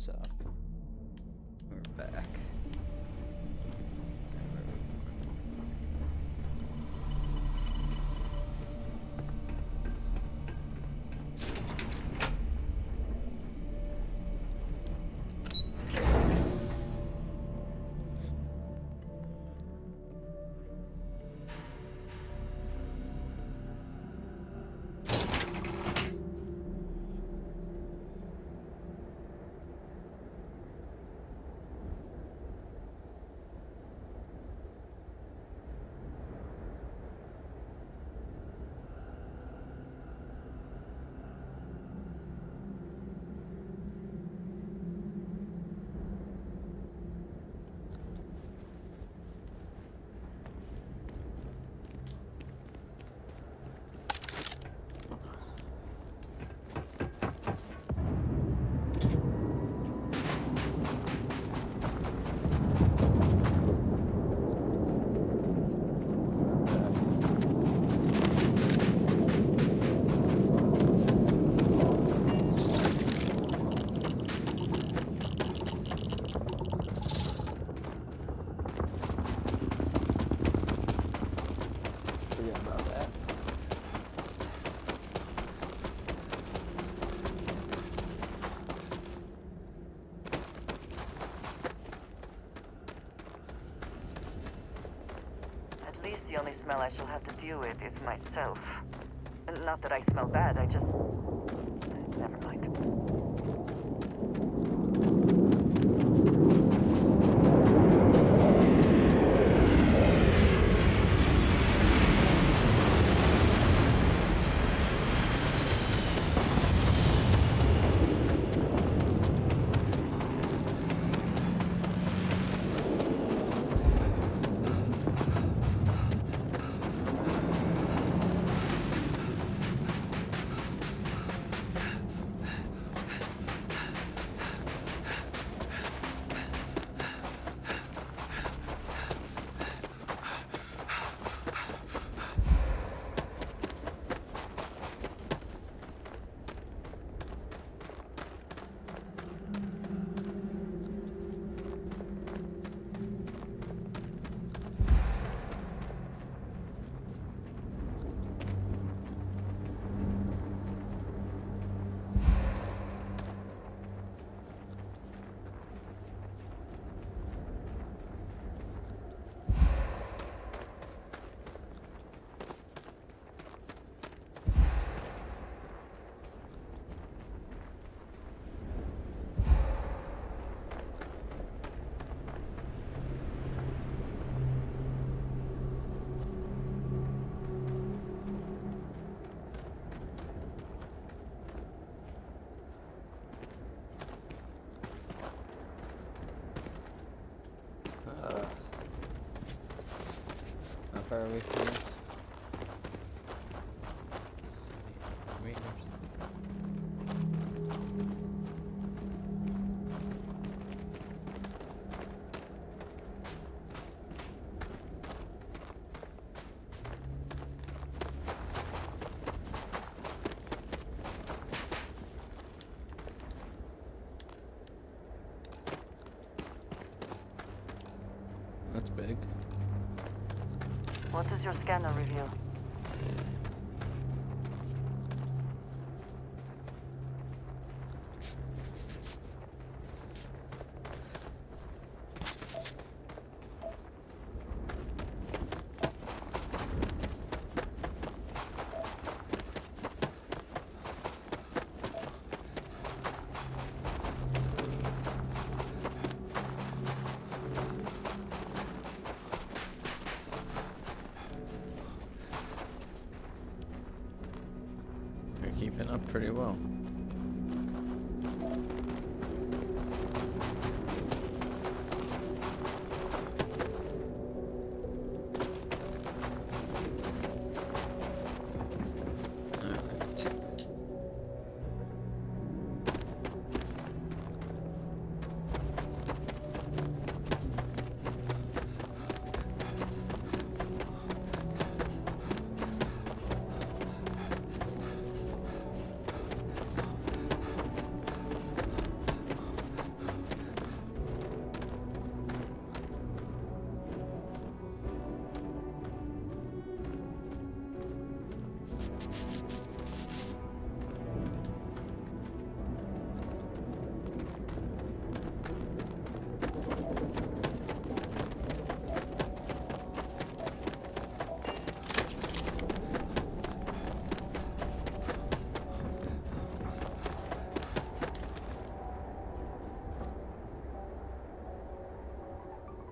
So we're back. At least the only smell I shall have to deal with is myself. Not that I smell bad, I just... Never mind. How far away from this? Let's see. Meters. That's big. What does your scanner reveal? They're keeping up pretty well.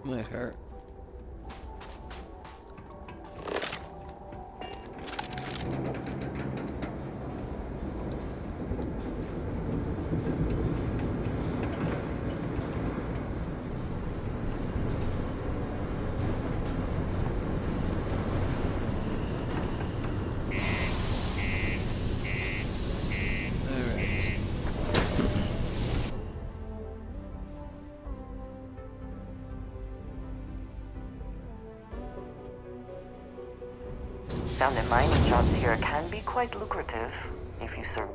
Might hurt. Found that mining jobs here can be quite lucrative if you survive.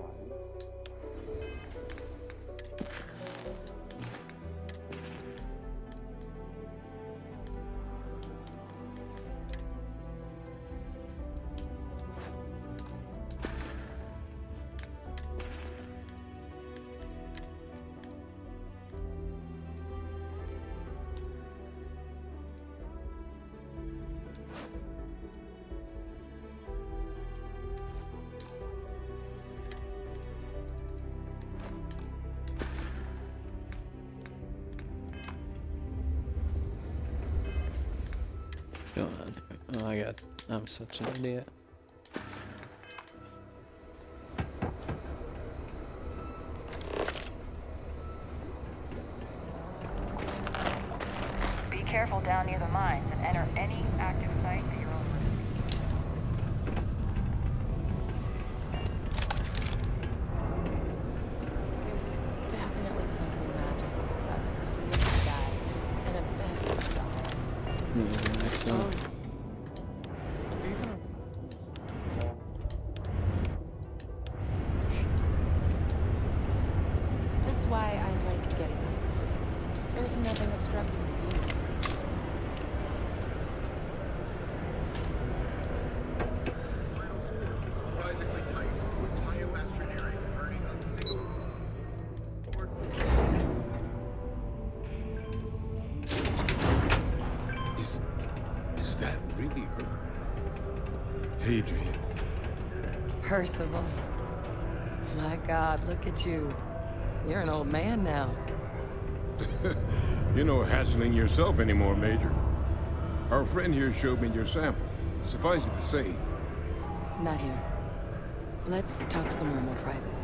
Go on. Oh my god, I'm such an idiot. Be careful down near the mines and enter any active site at your own risk. There's definitely something magical about the clear sky and a bed of stars. Excellent. That's why I like getting out to sea. There's nothing obstructing the view. Is that really her? Adrian. Percival. My God, look at you. You're an old man now. You're no hassling yourself anymore, Major. Our friend here showed me your sample. Suffice it to say, Not here. Let's talk somewhere more private.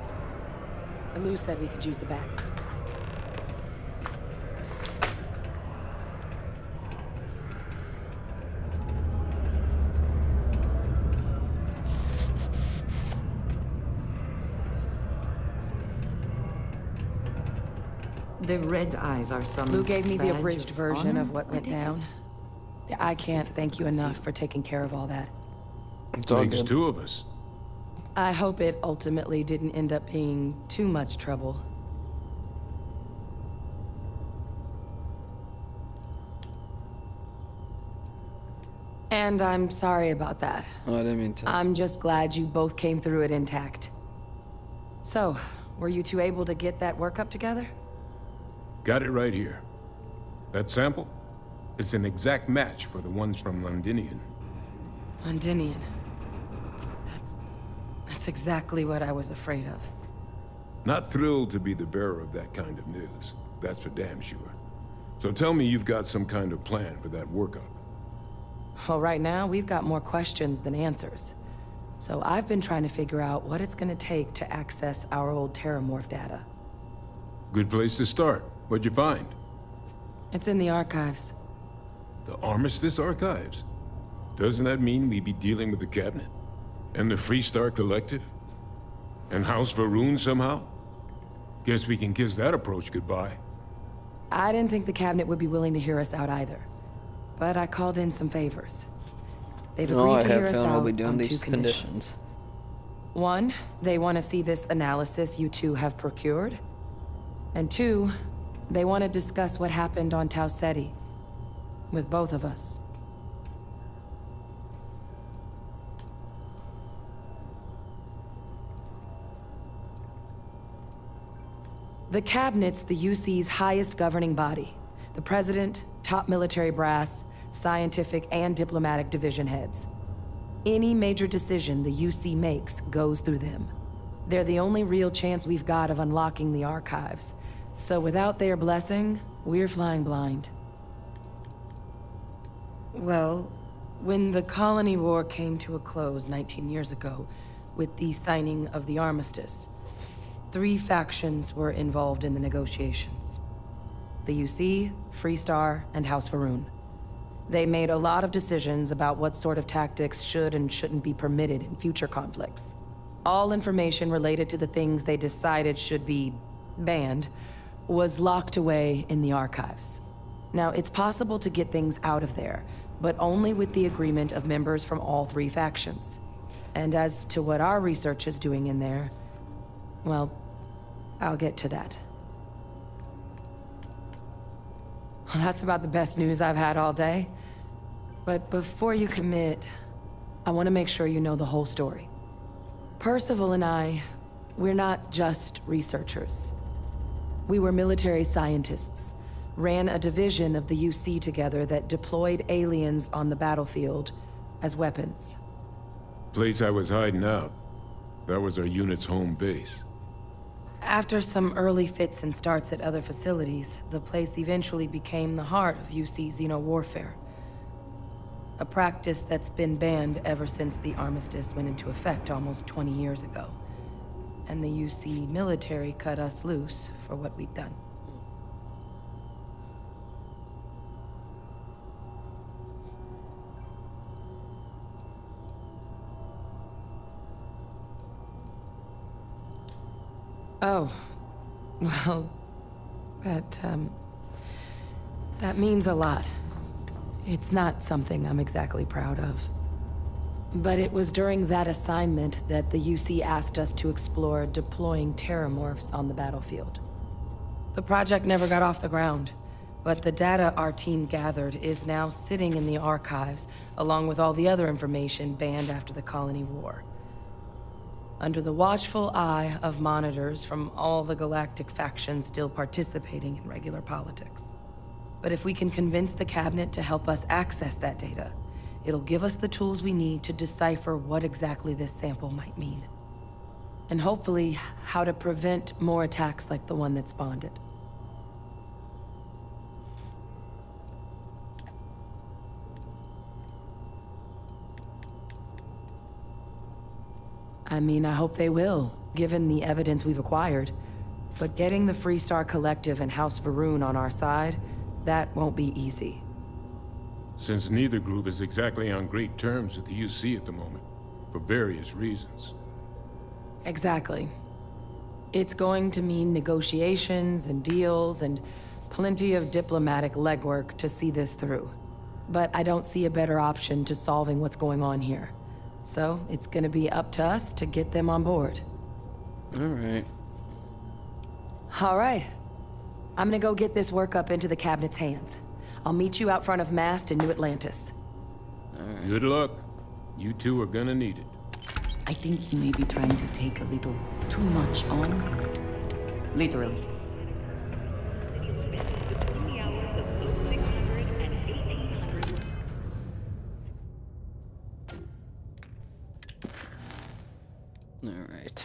Lou said we could use the back. The red eyes are some Lou gave me the badge abridged of version honor? of what went down. I can't thank you enough for taking care of all that. It's all makes good. two of us. I hope it ultimately didn't end up being too much trouble. And I'm sorry about that. Oh, I didn't mean to. I'm just glad you both came through it intact. So, were you two able to get that workup together? Got it right here. That sample? It's an exact match for the ones from Londinian. Londinian. That's exactly what I was afraid of. Not thrilled to be the bearer of that kind of news. That's for damn sure. So tell me you've got some kind of plan for that workup. Well, right now, we've got more questions than answers. So I've been trying to figure out what it's gonna take to access our old Terramorph data. Good place to start. What'd you find? It's in the archives. The Armistice Archives? Doesn't that mean we'd be dealing with the Cabinet? And the Freestar Collective? And House Varun somehow? Guess we can kiss that approach goodbye. I didn't think the cabinet would be willing to hear us out either. But I called in some favors. They've No, I agreed to hear have us found we'll out be doing on two these conditions. conditions. One, they want to see this analysis you two have procured. And two, they want to discuss what happened on Tau Ceti. With both of us. The Cabinet's the UC's highest governing body. The President, top military brass, scientific and diplomatic division heads. Any major decision the UC makes goes through them. They're the only real chance we've got of unlocking the archives. So without their blessing, we're flying blind. Well, when the colony war came to a close 19 years ago, with the signing of the armistice, 3 factions were involved in the negotiations. The UC, Freestar, and House Va'ruun. They made a lot of decisions about what sort of tactics should and shouldn't be permitted in future conflicts. All information related to the things they decided should be banned was locked away in the archives. Now, it's possible to get things out of there, but only with the agreement of members from all 3 factions. And as to what our research is doing in there, well, I'll get to that. Well, that's about the best news I've had all day. But before you commit, I want to make sure you know the whole story. Percival and I, we're not just researchers. We were military scientists, ran a division of the UC together that deployed aliens on the battlefield as weapons. Place I was hiding out. That was our unit's home base. After some early fits and starts at other facilities, the place eventually became the heart of UC xeno-warfare. A practice that's been banned ever since the armistice went into effect almost 20 years ago. And the UC military cut us loose for what we'd done. Oh, well, that means a lot. It's not something I'm exactly proud of. But it was during that assignment that the UC asked us to explore deploying terramorphs on the battlefield. The project never got off the ground, but the data our team gathered is now sitting in the archives, along with all the other information banned after the colony war. Under the watchful eye of monitors from all the galactic factions still participating in regular politics. But if we can convince the cabinet to help us access that data, it'll give us the tools we need to decipher what exactly this sample might mean. And hopefully, how to prevent more attacks like the one that spawned it. I mean, I hope they will, given the evidence we've acquired. But getting the Freestar Collective and House Va'ruun on our side, that won't be easy. Since neither group is exactly on great terms with the UC at the moment, for various reasons. Exactly. It's going to mean negotiations and deals and plenty of diplomatic legwork to see this through. But I don't see a better option to solving what's going on here. So, it's gonna be up to us to get them on board. Alright. Alright. I'm gonna go get this work up into the cabinet's hands. I'll meet you out front of Mast in New Atlantis. Good luck. You two are gonna need it. I think you may be trying to take a little too much on. Literally. Alright.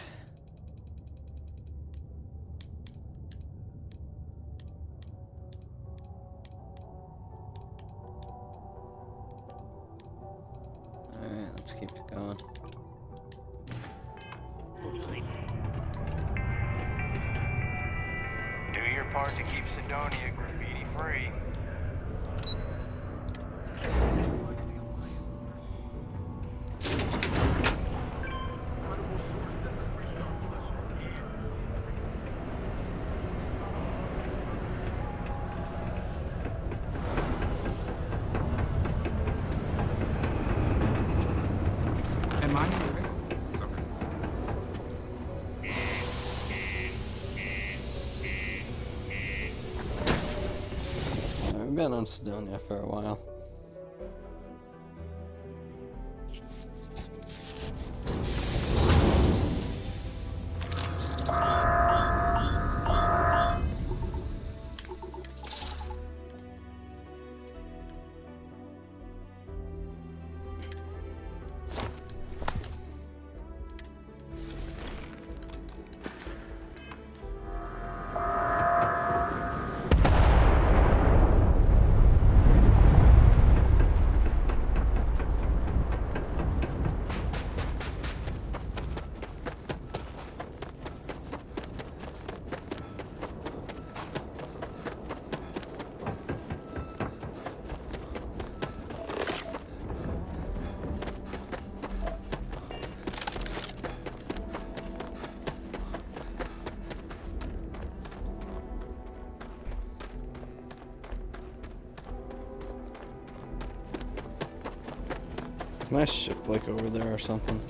Alright, let's keep it going. Do your part to keep Sidonia graffiti-free. Am I in the way? Sorry. I've been on Sidonia for a while. Is my ship like over there or something?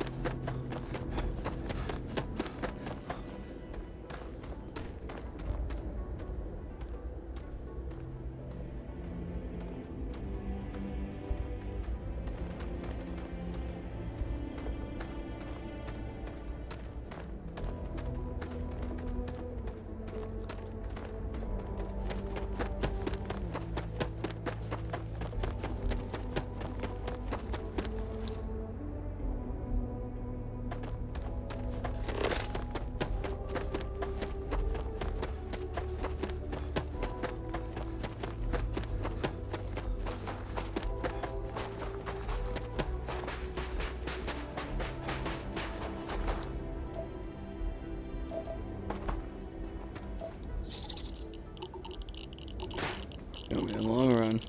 Gonna be a long run.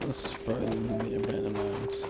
This is probably the abandoned mines.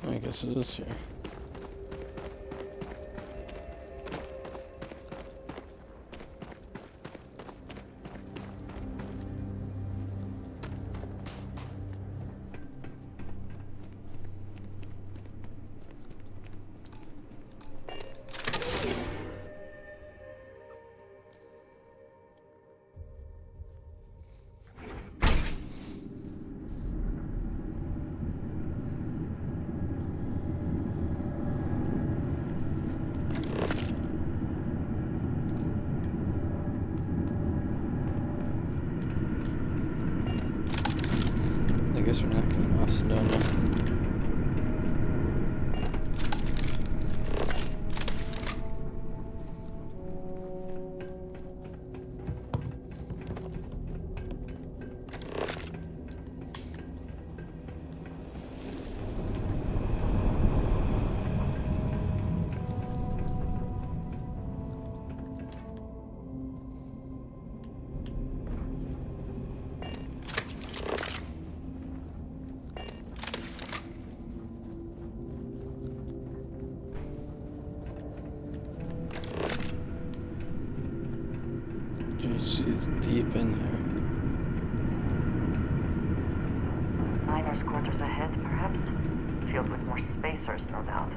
I guess it is here. I guess we're not getting lost, no. She's deep in here. Miners' quarters ahead, perhaps? Filled with more spacers, no doubt.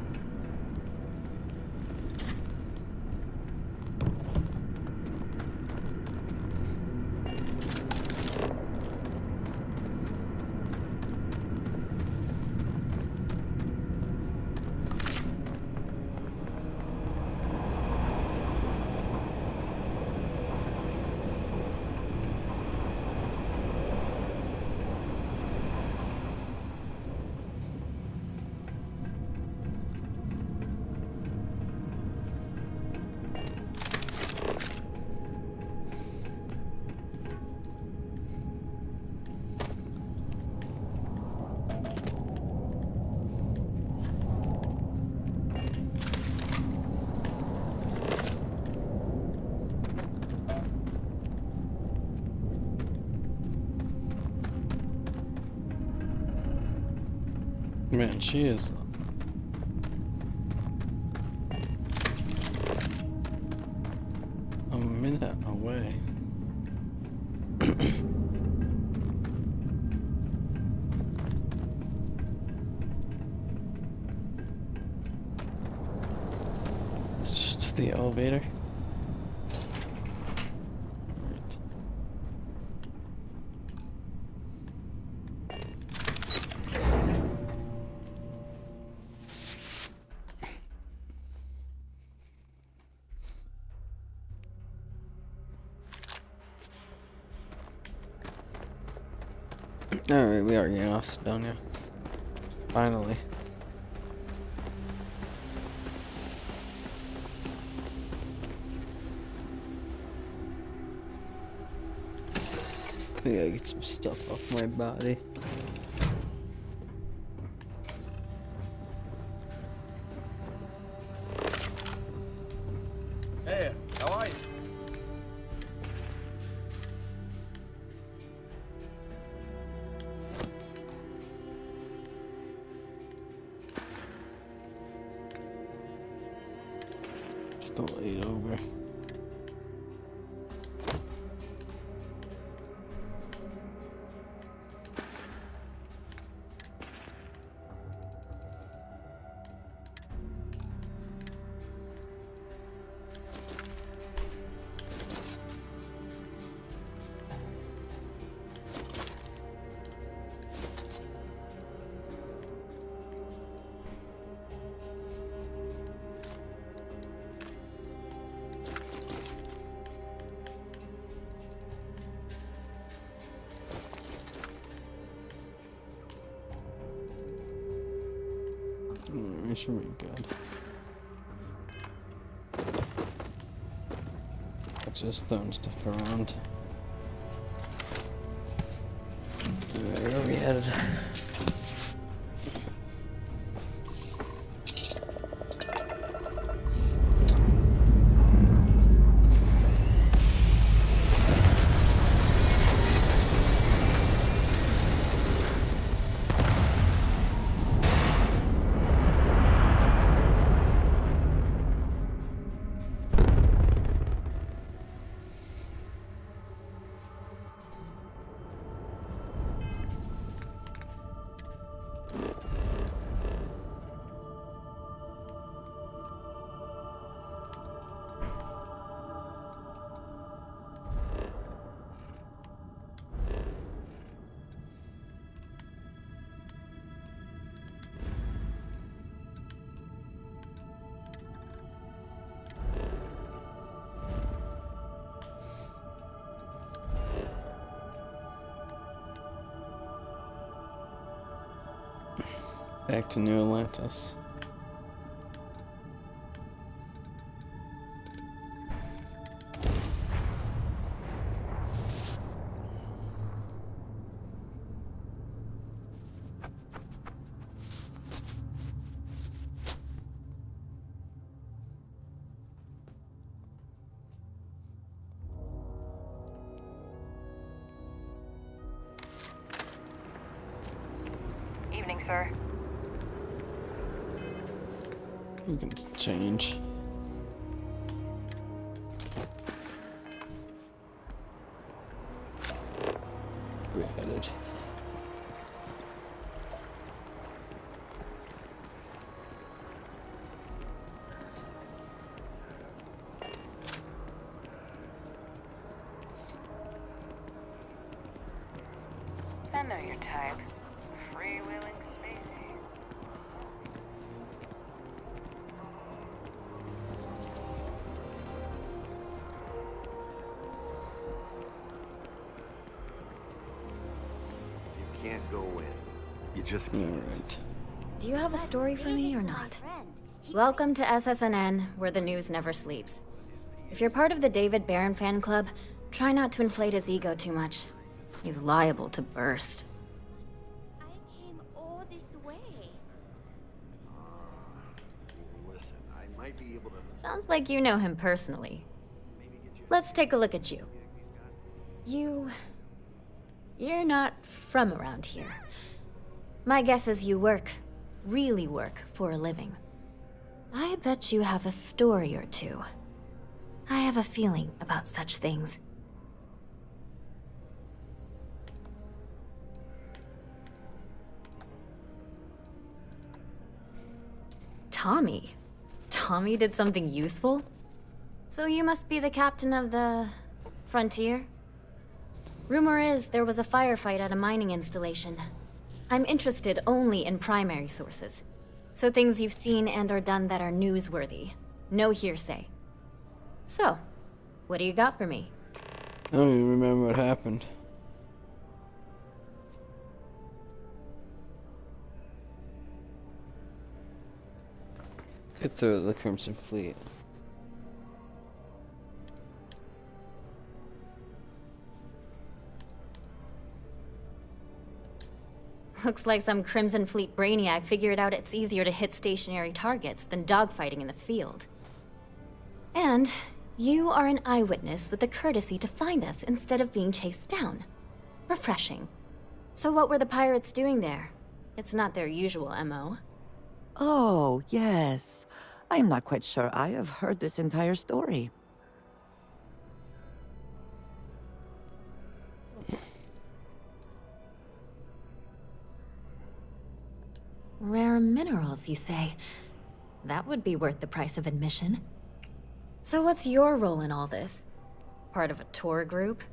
Man, she is a minute away. the elevator. Alright, we are getting off Sidonia. Finally. I gotta get some stuff off my body. Hey, how are you? Just don't lay it over. It should be good. It's just throwing stuff around. Where are we headed? Back to New Atlantis. Evening, sir. We can change. We're headed. I know your type. Freewheeling species. You can't go in. You just can't. Alright. Do you have a story for me or not? Welcome to SSNN, where the news never sleeps. If you're part of the David Barron fan club, try not to inflate his ego too much. He's liable to burst. I came all this way. Listen, I might be able to Sounds like you know him personally. Let's take a look at you. You're not from around here. My guess is you work, really work, for a living. I bet you have a story or two. I have a feeling about such things. Tommy? Tommy did something useful? So you must be the captain of the... Frontier? Rumor is there was a firefight at a mining installation. I'm interested only in primary sources. So things you've seen and or done that are newsworthy. No hearsay. So, what do you got for me? I don't even remember what happened. Get through the Crimson Fleet. Looks like some Crimson Fleet brainiac figured out it's easier to hit stationary targets than dogfighting in the field. And you are an eyewitness with the courtesy to find us instead of being chased down. Refreshing. So what were the pirates doing there? It's not their usual MO. Oh, yes. I'm not quite sure I have heard this entire story. Rare minerals, you say? That would be worth the price of admission. So what's your role in all this? Part of a tour group?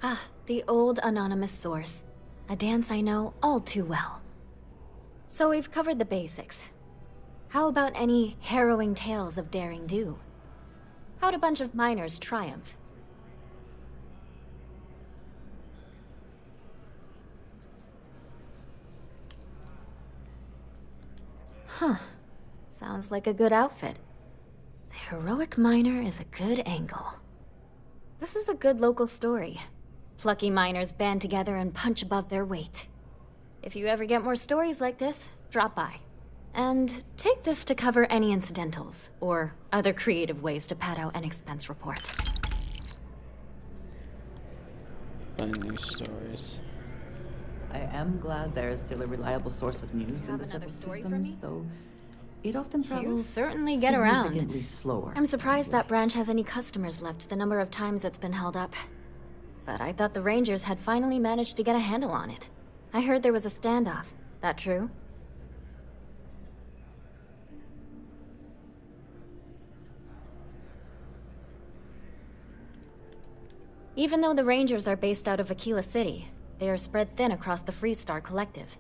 Ah, the old anonymous source. A dance I know all too well. So we've covered the basics. How about any harrowing tales of daring do? How'd a bunch of miners triumph? Huh. Sounds like a good outfit. The heroic miner is a good angle. This is a good local story. Plucky miners band together and punch above their weight. If you ever get more stories like this, drop by. And take this to cover any incidentals, or other creative ways to pad out an expense report. Find new stories. I am glad there is still a reliable source of news in the several systems, though it often travels You certainly get around. significantly slower. I'm surprised that branch has any customers left the number of times it's been held up. But I thought the Rangers had finally managed to get a handle on it. I heard there was a standoff. That true? Even though the Rangers are based out of Aquila City, they are spread thin across the Freestar Collective.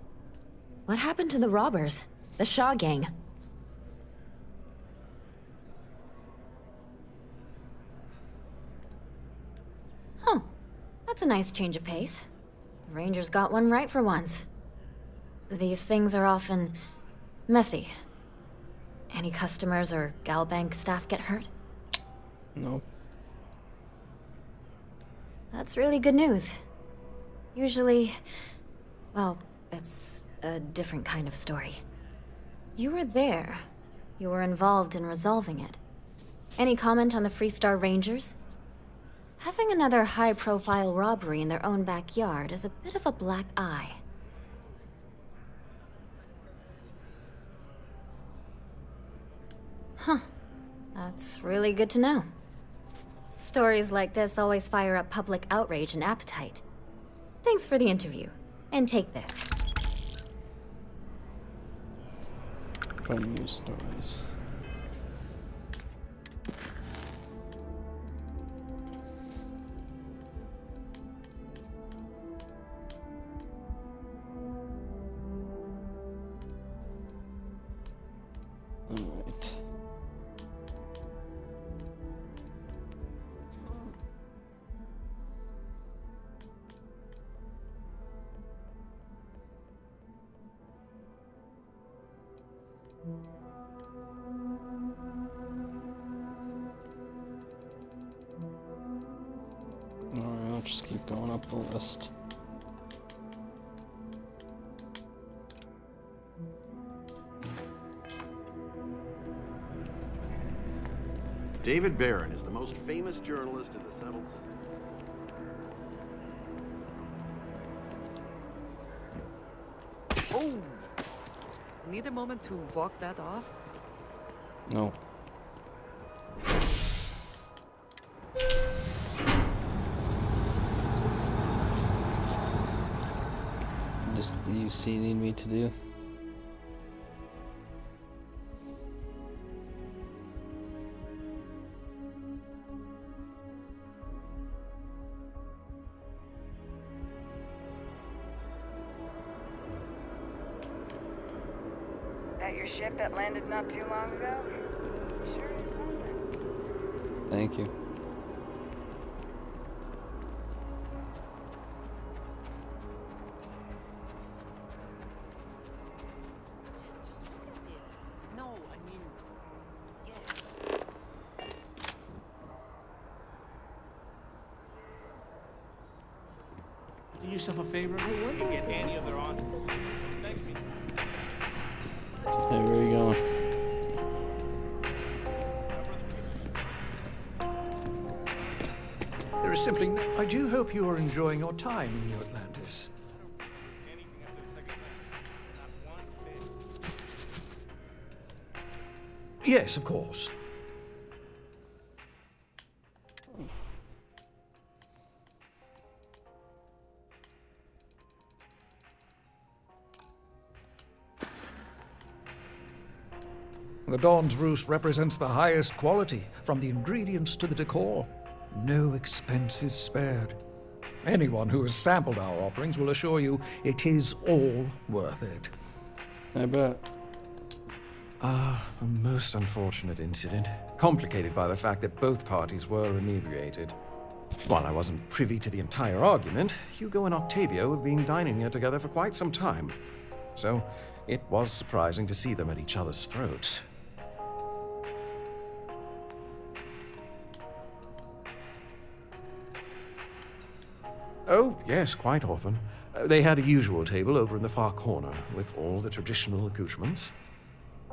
What happened to the robbers? The Shaw Gang? Oh, that's a nice change of pace. The Rangers got one right for once. These things are often messy. Any customers or Galbank staff get hurt? No. That's really good news. Usually, well, it's a different kind of story. You were there. You were involved in resolving it. Any comment on the Freestar Rangers? Having another high-profile robbery in their own backyard is a bit of a black eye. Huh. That's really good to know. Stories like this always fire up public outrage and appetite. Thanks for the interview. And take this. Find new stories. Alright. Alright, I'll just keep going up the list. David Barron is the most famous journalist in the settled systems. Oh! Need a moment to walk that off? No. Does the UC need me to do? your ship that landed not too long ago? Sure is something. Thank you. No, I mean, yes. Do yourself a favor. I wonder if Get the any rest other of on. Thank you. Hey, where are you going? There is simply I do hope you are enjoying your time in New Atlantis. Yes, of course. The Dawn's Roost represents the highest quality, from the ingredients to the decor. No expense is spared. Anyone who has sampled our offerings will assure you it is all worth it. I bet. A most unfortunate incident, complicated by the fact that both parties were inebriated. While I wasn't privy to the entire argument, Hugo and Octavio have been dining here together for quite some time. So, it was surprising to see them at each other's throats. Oh, yes, quite often. They had a usual table over in the far corner, with all the traditional accoutrements.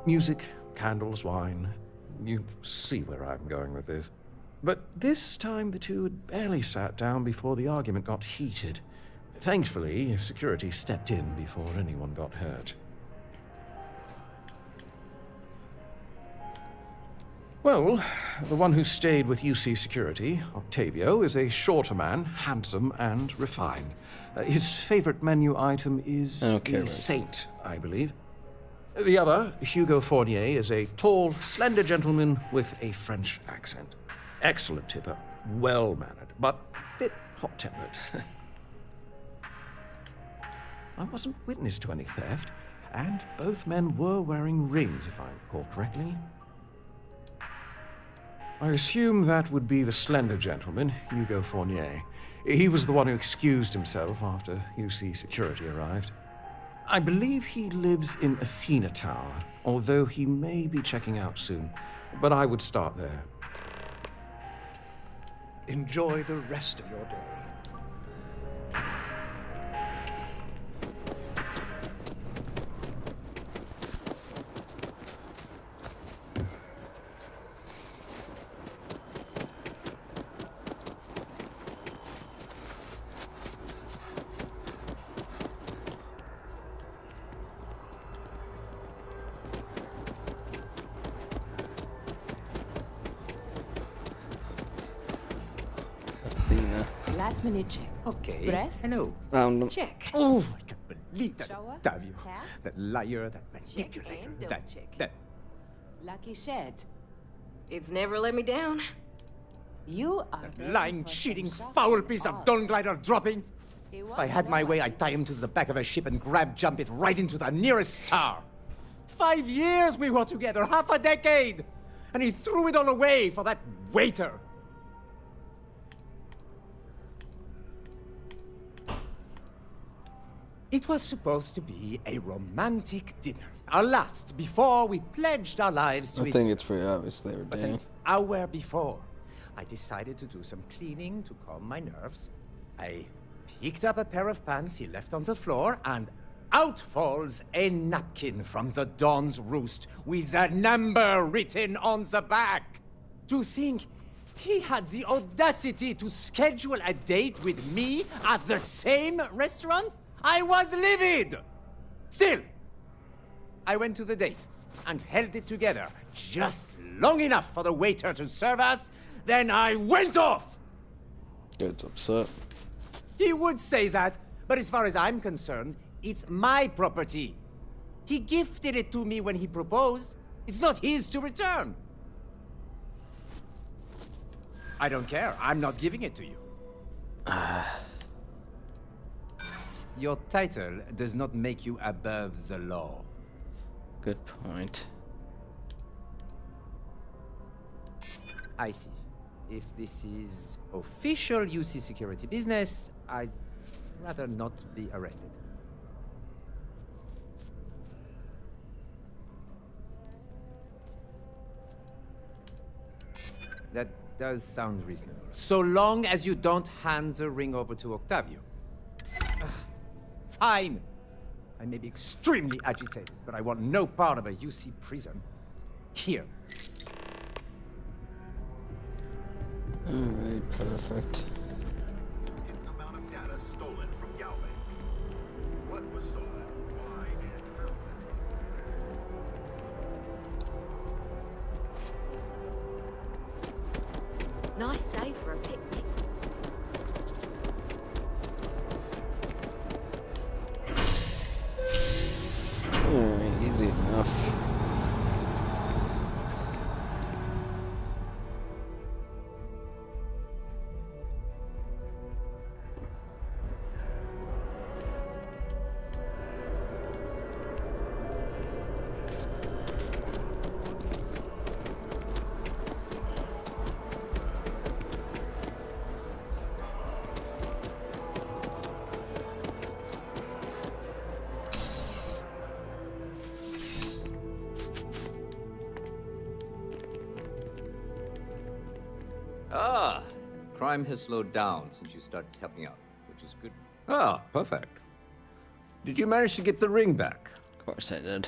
Music, candles, wine. You see where I'm going with this. But this time the two had barely sat down before the argument got heated. Thankfully, security stepped in before anyone got hurt. Well, the one who stayed with UC Security, Octavio, is a shorter man, handsome and refined. His favorite menu item is a saint, I believe. The other, Hugo Fournier, is a tall, slender gentleman with a French accent. Excellent tipper, well-mannered, but a bit hot-tempered. I wasn't witness to any theft, and both men were wearing rings, if I recall correctly. I assume that would be the slender gentleman, Hugo Fournier. He was the one who excused himself after UC Security arrived. I believe he lives in Athena Tower, although he may be checking out soon. But I would start there. Enjoy the rest of your day. Last minute check. Okay. Breath? Hello. Check. Oh, I can't believe that Shower? Octavio. Tap? That liar, that Check manipulator, and double that... check. Lucky shed. It's never let me down. You are That lying, cheating, foul piece of Dawn Glider dropping. If I had my way, I'd tie him to the back of a ship and jump it right into the nearest star. 5 years we were together, half a decade. And he threw it all away for that waiter. It was supposed to be a romantic dinner. Our last, before we pledged our lives to I think it's pretty obvious they were But dating. an hour before, I decided to do some cleaning to calm my nerves. I picked up a pair of pants he left on the floor, and out falls a napkin from the Dawn's Roost with a number written on the back. To think he had the audacity to schedule a date with me at the same restaurant? I was livid! Still, I went to the date and held it together just long enough for the waiter to serve us, then I went off! Gets upset. He would say that, but as far as I'm concerned, it's my property. He gifted it to me when he proposed. It's not his to return. I don't care. I'm not giving it to you. Your title does not make you above the law. good point. I see. If this is official UC security business, I'd rather not be arrested. That does sound reasonable. So long as you don't hand the ring over to Octavio. Ugh. Fine. I may be extremely agitated, but I want no part of a UC prison. Here. Alright, perfect. Amount of data stolen from Yahweh. What was stolen? Why? Nice day for a picnic. Alright, easy enough. Ah, crime has slowed down since you started helping out, which is good. Ah, perfect. Did you manage to get the ring back? Of course I did.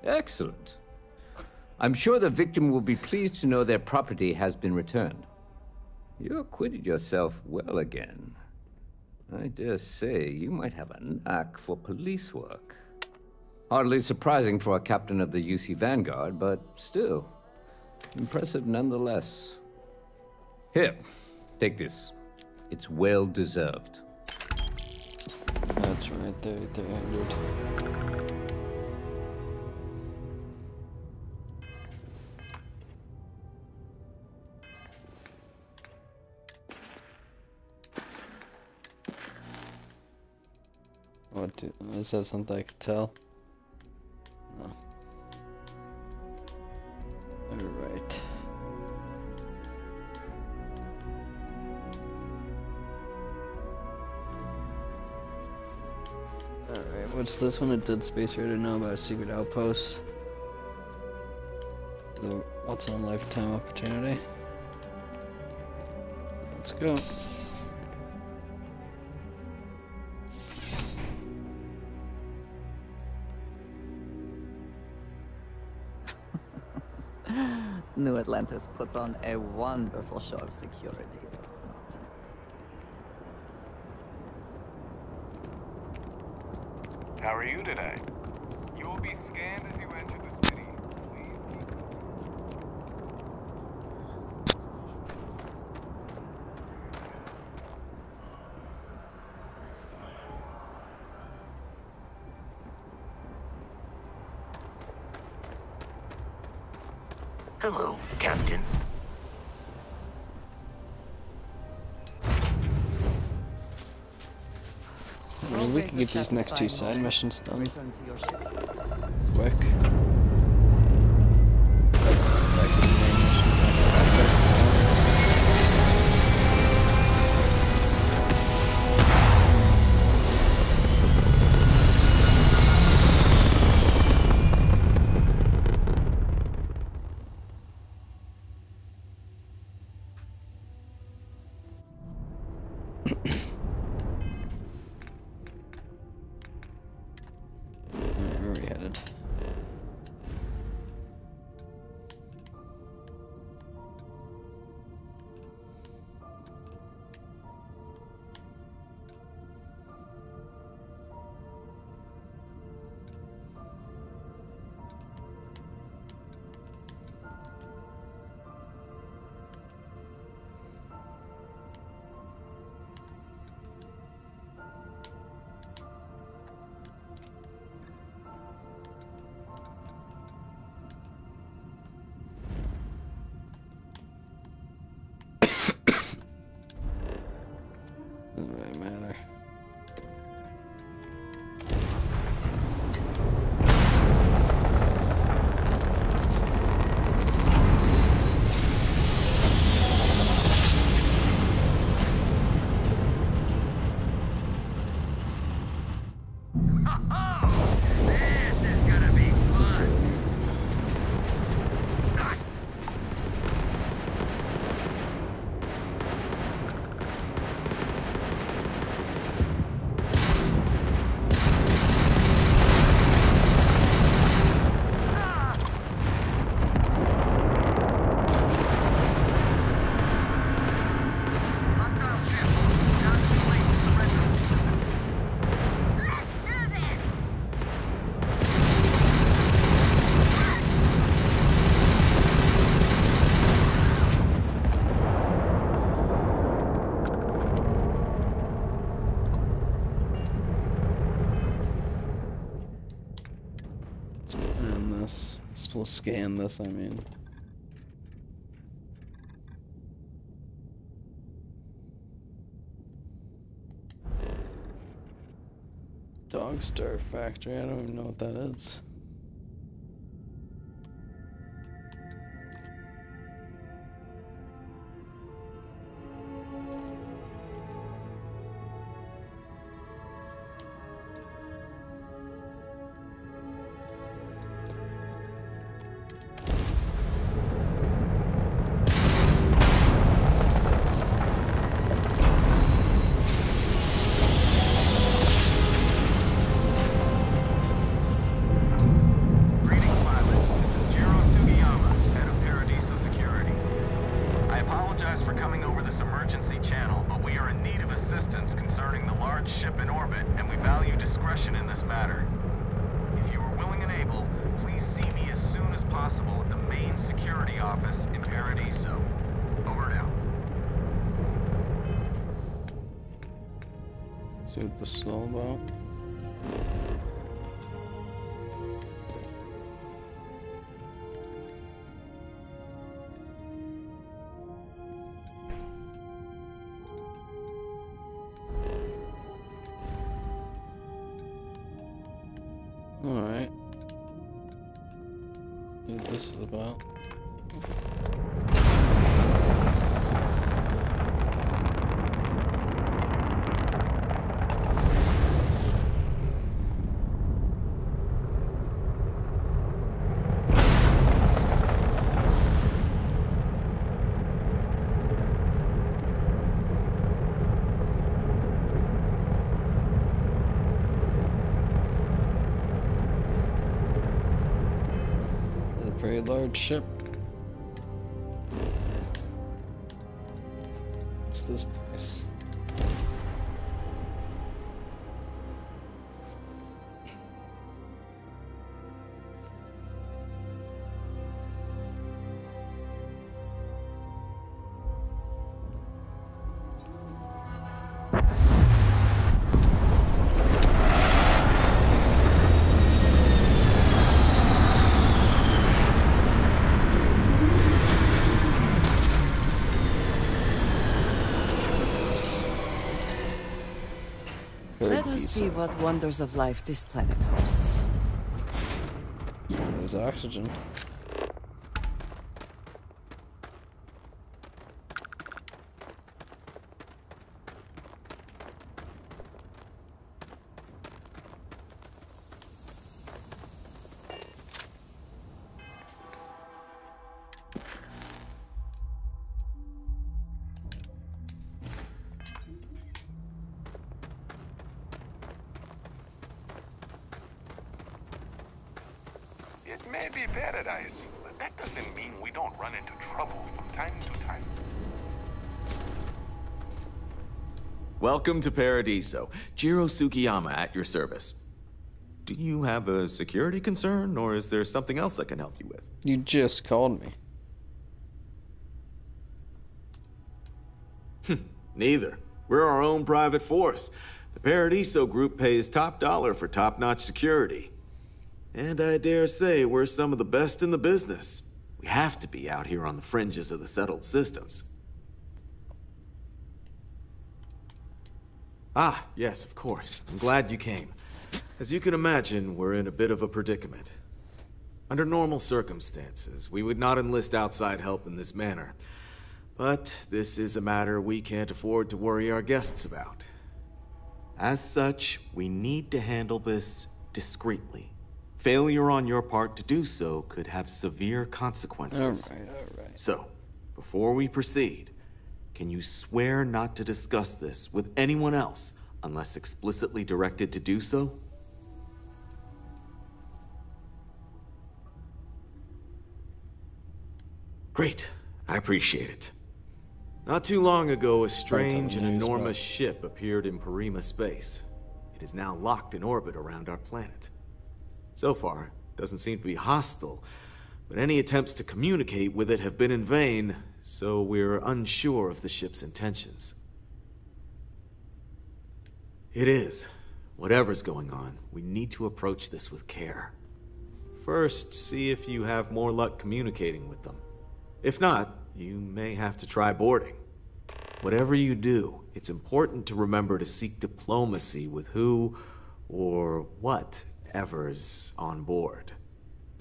Excellent. I'm sure the victim will be pleased to know their property has been returned. You acquitted yourself well again. I dare say you might have a knack for police work. Hardly surprising for a captain of the UC Vanguard, but still, impressive nonetheless. Here, take this. It's well deserved. That's right, 3,300. Is that something I could tell? No. Alright. Alright, what's this one? A Dead Space Radar now about a secret outpost. The once in a lifetime opportunity. Let's go. New Atlantis puts on a wonderful show of security, doesn't it? How are you today? You will be scanned as you enter the city. Please keep... Hello, Captain. I mean, we can get these next two side missions done quick. Back to the main missions next episode. scan this, I mean. Dog Star Factory, I don't even know what that is. See what this is all about. Alright. See what this is about. Very large ship. What's this place? Let us see what wonders of life this planet hosts. There's oxygen. It may be paradise, but that doesn't mean we don't run into trouble from time to time. Welcome to Paradiso. Jiro Sukiyama at your service. Do you have a security concern, or is there something else I can help you with? You just called me. Neither. We're our own private force. The Paradiso group pays top dollar for top-notch security. And I dare say we're some of the best in the business. We have to be out here on the fringes of the settled systems. Ah, yes, of course. I'm glad you came. As you can imagine, we're in a bit of a predicament. Under normal circumstances, we would not enlist outside help in this manner. But this is a matter we can't afford to worry our guests about. As such, we need to handle this discreetly. Failure on your part to do so could have severe consequences. All right. So, before we proceed, can you swear not to discuss this with anyone else unless explicitly directed to do so? Great. I appreciate it. Not too long ago, a strange and enormous ship appeared in Parima space. It is now locked in orbit around our planet. So far, it doesn't seem to be hostile, but any attempts to communicate with it have been in vain, so we're unsure of the ship's intentions. It is. Whatever's going on, we need to approach this with care. First, see if you have more luck communicating with them. If not, you may have to try boarding. Whatever you do, it's important to remember to seek diplomacy with who or whatever's on board.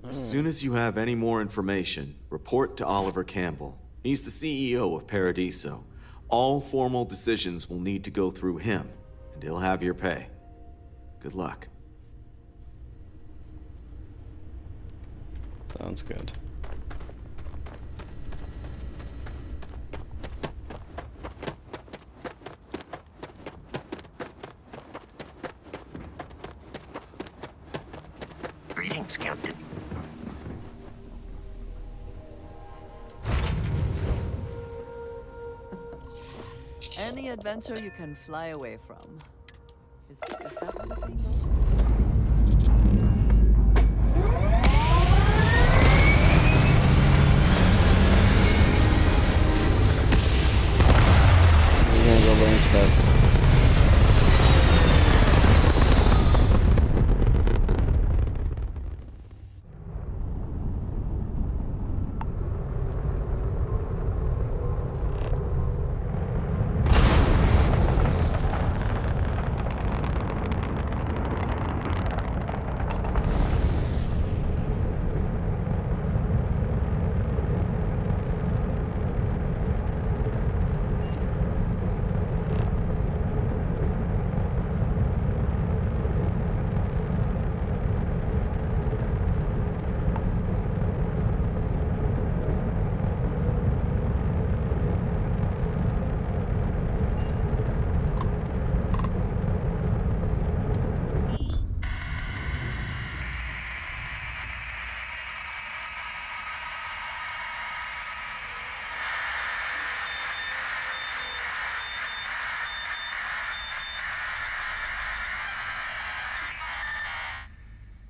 As soon as you have any more information, report to Oliver Campbell. He's the CEO of Paradiso. All formal decisions will need to go through him, and he'll have your pay. Good luck. Sounds good. Greetings, Captain. Any adventure you can fly away from. Is that how the saying goes? We're gonna go into that.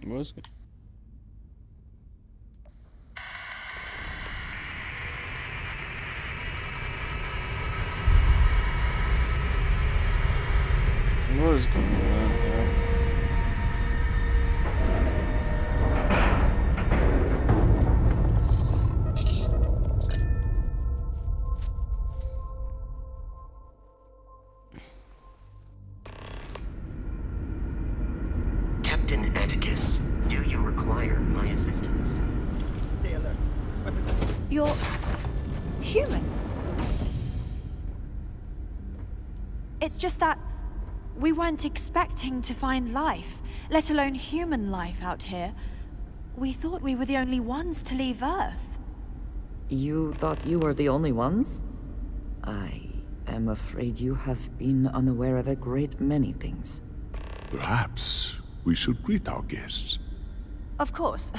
What was it? What is going on here? Captain Atticus, do you require my assistance? Stay alert. You're human. It's just that we weren't expecting to find life, let alone human life out here. We thought we were the only ones to leave Earth. You thought you were the only ones? I am afraid you have been unaware of a great many things. Perhaps we should greet our guests. Of course.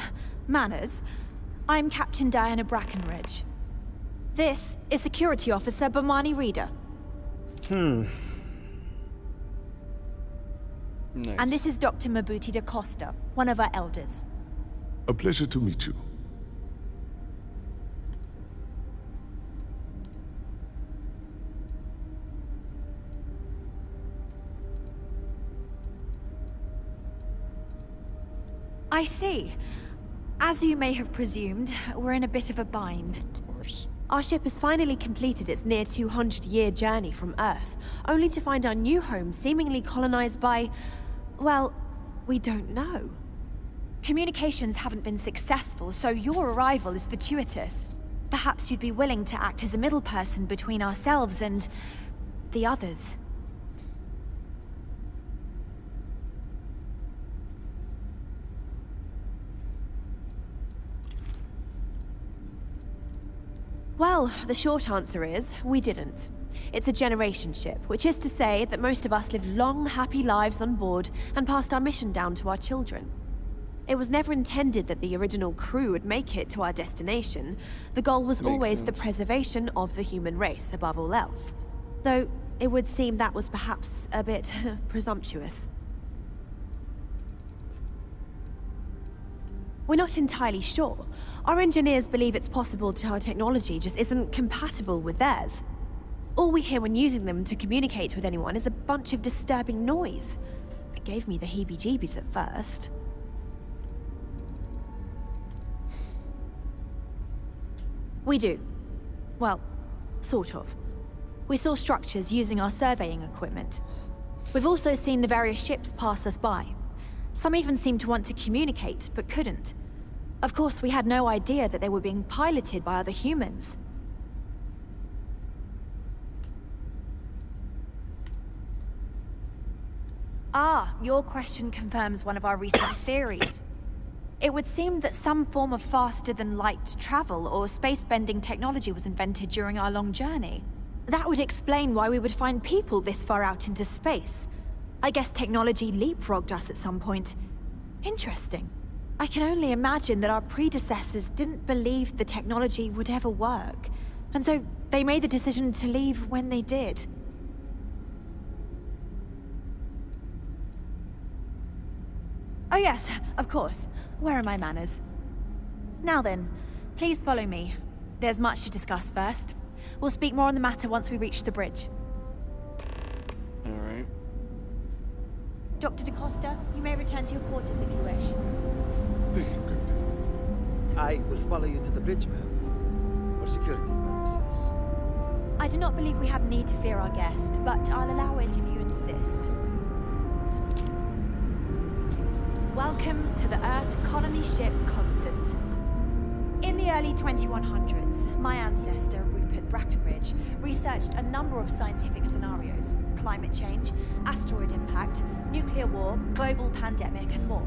Manners. I'm Captain Diana Brackenridge. This is Security Officer Bomani Reader. Nice. And this is Dr. Mabuti da Costa, one of our elders. A pleasure to meet you. I see. As you may have presumed, we're in a bit of a bind. Of course. Our ship has finally completed its near 200-year journey from Earth, only to find our new home seemingly colonized by... well, we don't know. Communications haven't been successful, so your arrival is fortuitous. Perhaps you'd be willing to act as a middle person between ourselves and... the others. Well, the short answer is, we didn't. It's a generation ship, which is to say that most of us lived long, happy lives on board and passed our mission down to our children. It was never intended that the original crew would make it to our destination. The goal was always the preservation of the human race above all else. Though, it would seem that was perhaps a bit presumptuous. We're not entirely sure. Our engineers believe it's possible that our technology just isn't compatible with theirs. All we hear when using them to communicate with anyone is a bunch of disturbing noise. It gave me the heebie-jeebies at first. We do. Well, sort of. We saw structures using our surveying equipment. We've also seen the various ships pass us by. Some even seemed to want to communicate, but couldn't. Of course, we had no idea that they were being piloted by other humans. Ah, your question confirms one of our recent theories. It would seem that some form of faster-than-light travel or space-bending technology was invented during our long journey. That would explain why we would find people this far out into space. I guess technology leapfrogged us at some point. Interesting. I can only imagine that our predecessors didn't believe the technology would ever work, and so they made the decision to leave when they did. Oh yes, of course. Where are my manners? Now then, please follow me. There's much to discuss first. We'll speak more on the matter once we reach the bridge. Alright. Dr. DaCosta, you may return to your quarters if you wish. I will follow you to the bridge, ma'am, for security purposes. I do not believe we have need to fear our guest, but I'll allow it if you insist. Welcome to the Earth colony ship Constant. In the early 2100s, my ancestor, Rupert Brackenridge, researched a number of scientific scenarios: climate change, asteroid impact, nuclear war, global pandemic, and more.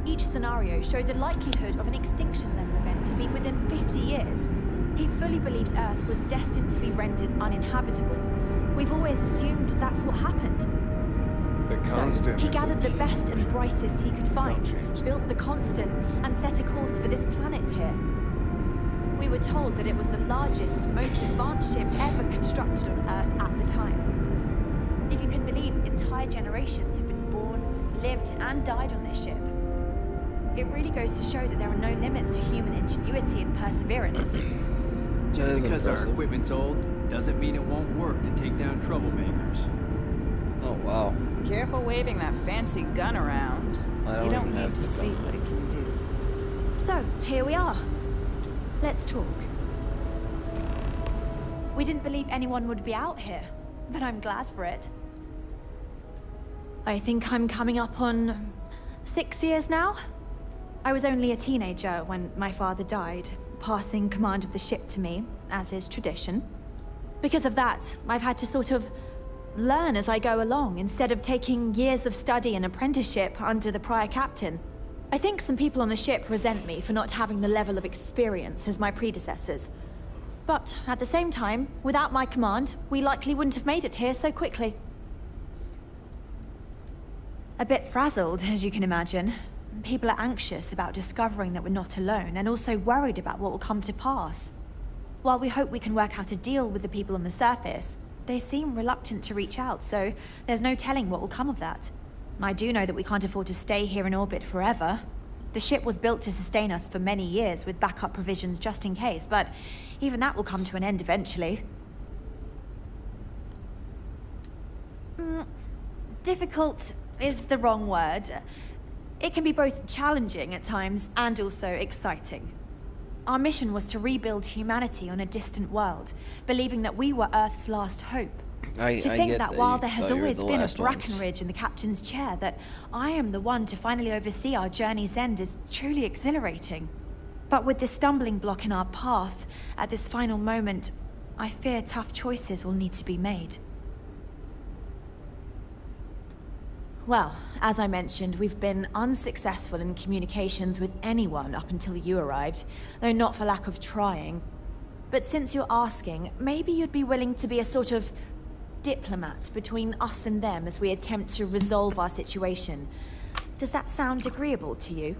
Each scenario showed the likelihood of an extinction-level event to be within 50 years. He fully believed Earth was destined to be rendered uninhabitable. We've always assumed that's what happened. The Constant. So, he gathered the best and brightest he could find, built the Constant, and set a course for this planet here. We were told that it was the largest, most advanced ship ever constructed on Earth at the time. If you can believe, entire generations have been born, lived, and died on this ship. It really goes to show that there are no limits to human ingenuity and perseverance. Just because our equipment's old doesn't mean it won't work to take down troublemakers. Oh, wow. Careful waving that fancy gun around. You don't need to see what it can do. So, here we are. Let's talk. We didn't believe anyone would be out here, but I'm glad for it. I think I'm coming up on 6 years now. I was only a teenager when my father died, passing command of the ship to me, as is tradition. Because of that, I've had to sort of learn as I go along, instead of taking years of study and apprenticeship under the prior captain. I think some people on the ship resent me for not having the level of experience as my predecessors. But at the same time, without my command, we likely wouldn't have made it here so quickly. A bit frazzled, as you can imagine. People are anxious about discovering that we're not alone, and also worried about what will come to pass. While we hope we can work out a deal with the people on the surface, they seem reluctant to reach out, so there's no telling what will come of that. I do know that we can't afford to stay here in orbit forever. The ship was built to sustain us for many years with backup provisions just in case, but even that will come to an end eventually. Difficult is the wrong word. It can be both challenging at times and also exciting. Our mission was to rebuild humanity on a distant world, believing that we were Earth's last hope. To think that while there has always been a Brackenridge in the captain's chair, that I am the one to finally oversee our journey's end is truly exhilarating. But with this stumbling block in our path, at this final moment, I fear tough choices will need to be made. Well, as I mentioned, we've been unsuccessful in communications with anyone up until you arrived, though not for lack of trying. But since you're asking, maybe you'd be willing to be a sort of diplomat between us and them as we attempt to resolve our situation. Does that sound agreeable to you?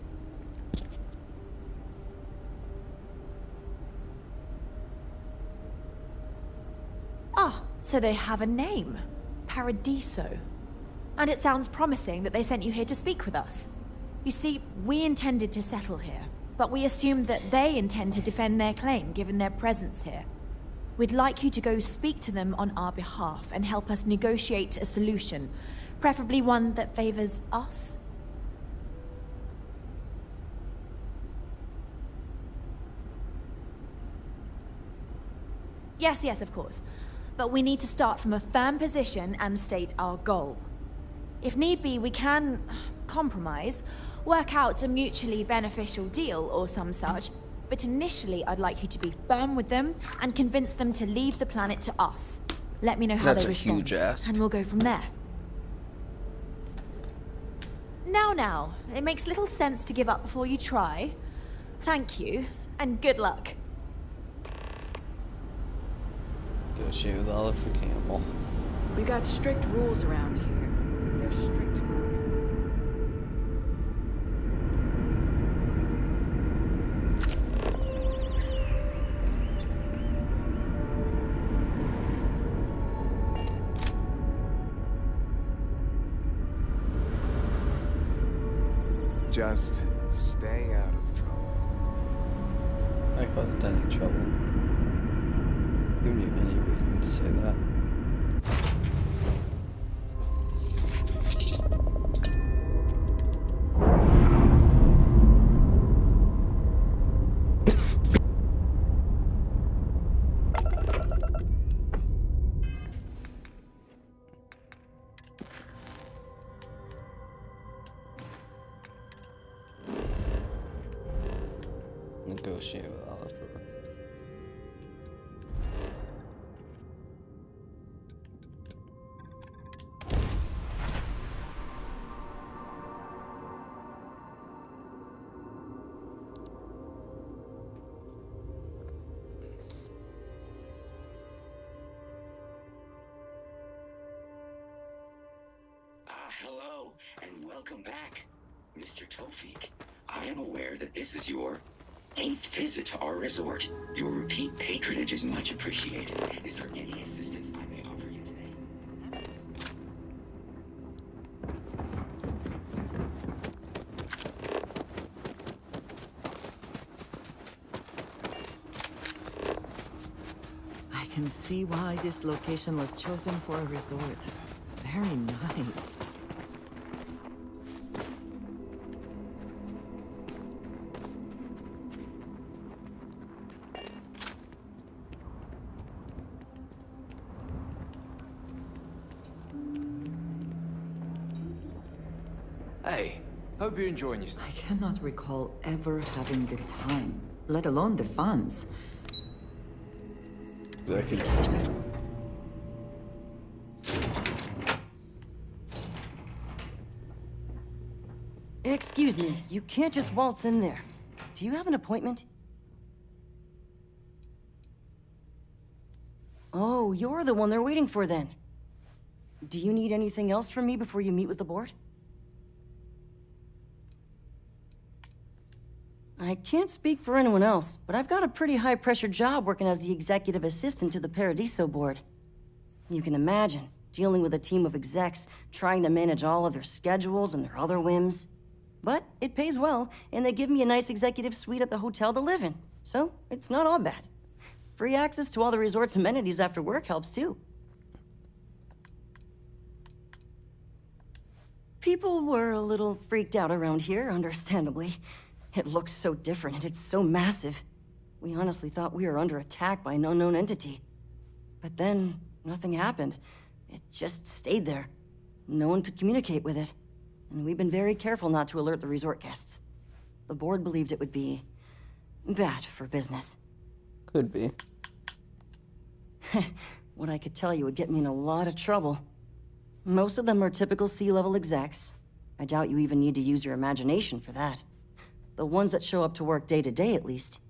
Ah, so they have a name. Paradiso. And it sounds promising that they sent you here to speak with us. You see, we intended to settle here, but we assumed that they intend to defend their claim given their presence here. We'd like you to go speak to them on our behalf and help us negotiate a solution, preferably one that favors us. Yes, yes, of course. But we need to start from a firm position and state our goal. If need be, we can compromise, work out a mutually beneficial deal or some such, but initially I'd like you to be firm with them and convince them to leave the planet to us. Let me know how they respond, huge ask. and we'll go from there. Now, it makes little sense to give up before you try. Thank you, and good luck. Negotiate with Oliver Campbell. We got strict rules around here. They're strict rules. Just stay out of trouble. I caused any trouble. You need any reason to say that. Negotiate with Oliver. Hello, and welcome back, Mr. Tofik. I am aware that this is your 8th visit to our resort. Your repeat patronage is much appreciated. Is there any assistance I may offer you today? I can see why this location was chosen for a resort. Very nice. Hey, hope you're enjoying yourself. I cannot recall ever having the time, let alone the funds. Excuse me, you can't just waltz in there. Do you have an appointment? Oh, you're the one they're waiting for then. Do you need anything else from me before you meet with the board? I can't speak for anyone else, but I've got a pretty high-pressure job working as the executive assistant to the Paradiso board. You can imagine, dealing with a team of execs, trying to manage all of their schedules and their other whims. But it pays well, and they give me a nice executive suite at the hotel to live in, so it's not all bad. Free access to all the resort's amenities after work helps too. People were a little freaked out around here, understandably. It looks so different and it's so massive. We honestly thought we were under attack by an unknown entity. But then, nothing happened. It just stayed there. No one could communicate with it. And we've been very careful not to alert the resort guests. The board believed it would be bad for business. Could be. What I could tell you would get me in a lot of trouble. Most of them are typical C-level execs. I doubt you even need to use your imagination for that. The ones that show up to work day to day, at least.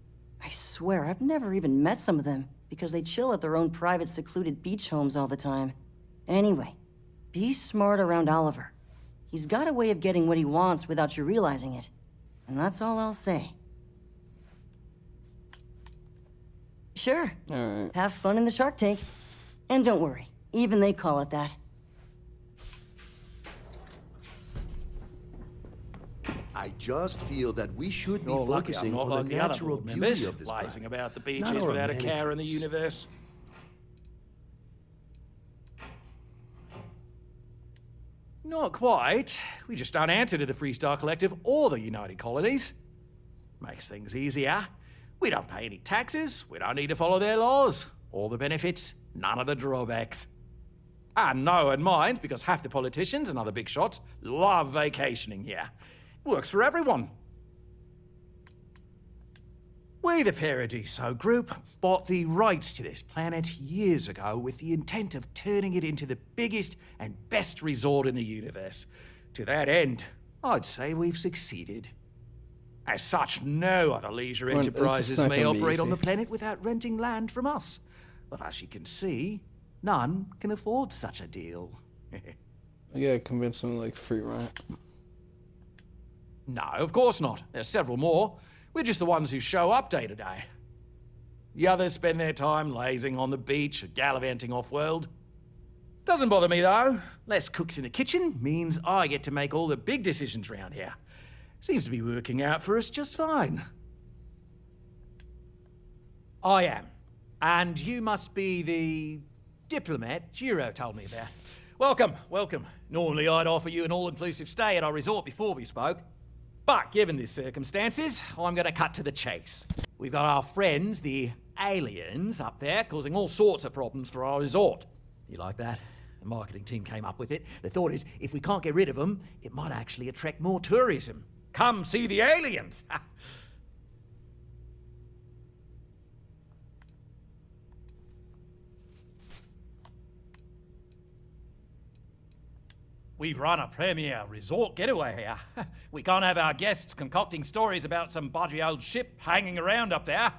I swear, I've never even met some of them, because they chill at their own private, secluded beach homes all the time. Anyway, be smart around Oliver. He's got a way of getting what he wants without you realizing it. And that's all I'll say. Sure. All right. Have fun in the Shark Tank. And don't worry, even they call it that. I just feel that we should be You're lucky I'm focusing not on like the the other natural board beauty members, of this lazing planet, about the not beaches our without a care in the amenities. universe. Not quite. We just don't answer to the Freestar Collective or the United Colonies. Makes things easier. We don't pay any taxes. We don't need to follow their laws. All the benefits, none of the drawbacks. And no one minds because half the politicians and other big shots love vacationing here. Works for everyone. We, the Paradiso Group, bought the rights to this planet years ago with the intent of turning it into the biggest and best resort in the universe. To that end, I'd say we've succeeded. As such, no other leisure enterprises may operate on the planet without renting land from us. But as you can see, none can afford such a deal. I gotta convince them like free rent. No, of course not. There's several more. We're just the ones who show up day to day. The others spend their time lazing on the beach or gallivanting off-world. Doesn't bother me, though. Less cooks in the kitchen means I get to make all the big decisions around here. Seems to be working out for us just fine. I am. And you must be the diplomat Jiro told me about. Welcome, welcome. Normally I'd offer you an all-inclusive stay at our resort before we spoke. But given the circumstances, I'm going to cut to the chase. We've got our friends, the aliens, up there causing all sorts of problems for our resort. You like that? The marketing team came up with it. The thought is, if we can't get rid of them, it might actually attract more tourism. Come see the aliens! We run a premier resort getaway here. We can't have our guests concocting stories about some budgy old ship hanging around up there.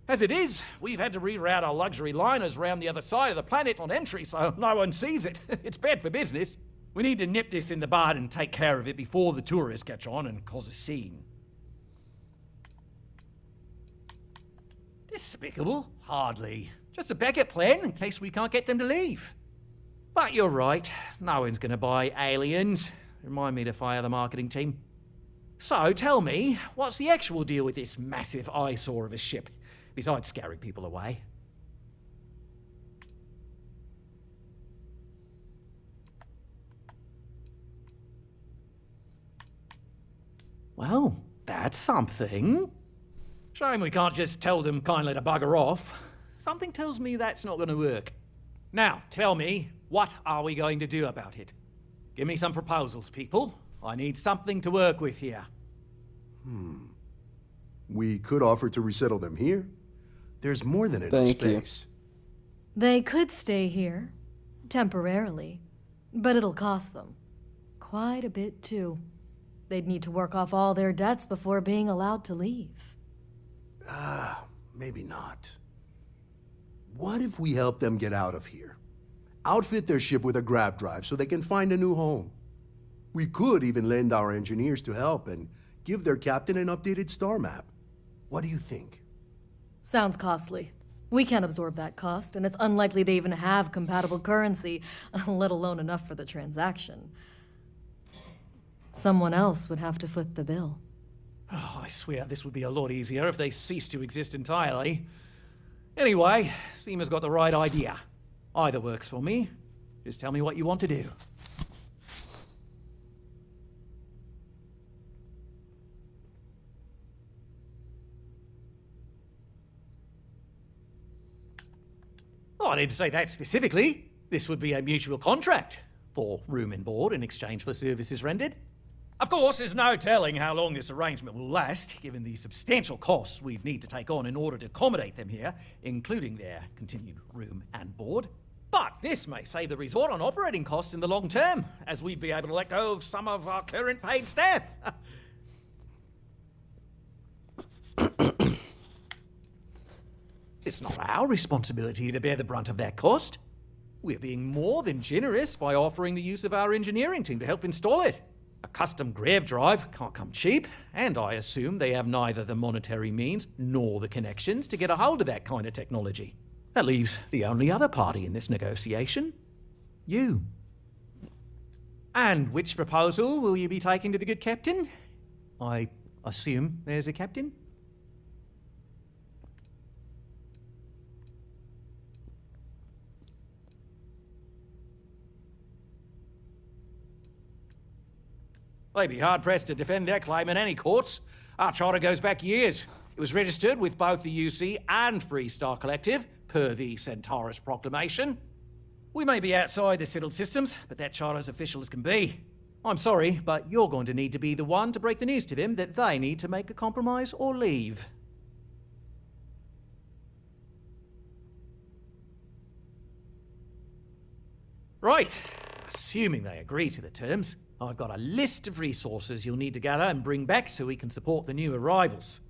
As it is, we've had to reroute our luxury liners round the other side of the planet on entry so no one sees it. It's bad for business. We need to nip this in the bud and take care of it before the tourists catch on and cause a scene. Despicable? Hardly. Just a backup plan in case we can't get them to leave. But you're right, no one's going to buy aliens. Remind me to fire the marketing team. So tell me, what's the actual deal with this massive eyesore of a ship, besides scaring people away? Well, that's something. Shame we can't just tell them kindly to bugger off. Something tells me that's not going to work. Now, tell me, what are we going to do about it? Give me some proposals, people. I need something to work with here. We could offer to resettle them here. There's more than enough space. They could stay here, temporarily, but it'll cost them. Quite a bit, too. They'd need to work off all their debts before being allowed to leave. Maybe not. What if we help them get out of here? Outfit their ship with a grav drive so they can find a new home. We could even lend our engineers to help and give their captain an updated star map. What do you think? Sounds costly. We can't absorb that cost, and it's unlikely they even have compatible currency, let alone enough for the transaction. Someone else would have to foot the bill. Oh, I swear this would be a lot easier if they ceased to exist entirely. Anyway, Seema's got the right idea. Either works for me. Just tell me what you want to do. Oh, I didn't say that specifically. This would be a mutual contract for room and board in exchange for services rendered. Of course, there's no telling how long this arrangement will last, given the substantial costs we'd need to take on in order to accommodate them here, including their continued room and board. But this may save the resort on operating costs in the long term, as we'd be able to let go of some of our current paid staff. It's not our responsibility to bear the brunt of that cost. We're being more than generous by offering the use of our engineering team to help install it. A custom grav drive can't come cheap, and I assume they have neither the monetary means nor the connections to get a hold of that kind of technology. That leaves the only other party in this negotiation. You. And which proposal will you be taking to the good captain? I assume there's a captain? They'd be hard-pressed to defend their claim in any courts. Our charter goes back years. It was registered with both the UC and Free Star Collective per the Centaurus proclamation. We may be outside the settled systems, but that child as official as can be. I'm sorry, but you're going to need to be the one to break the news to them that they need to make a compromise or leave. Right. Assuming they agree to the terms, I've got a list of resources you'll need to gather and bring back so we can support the new arrivals.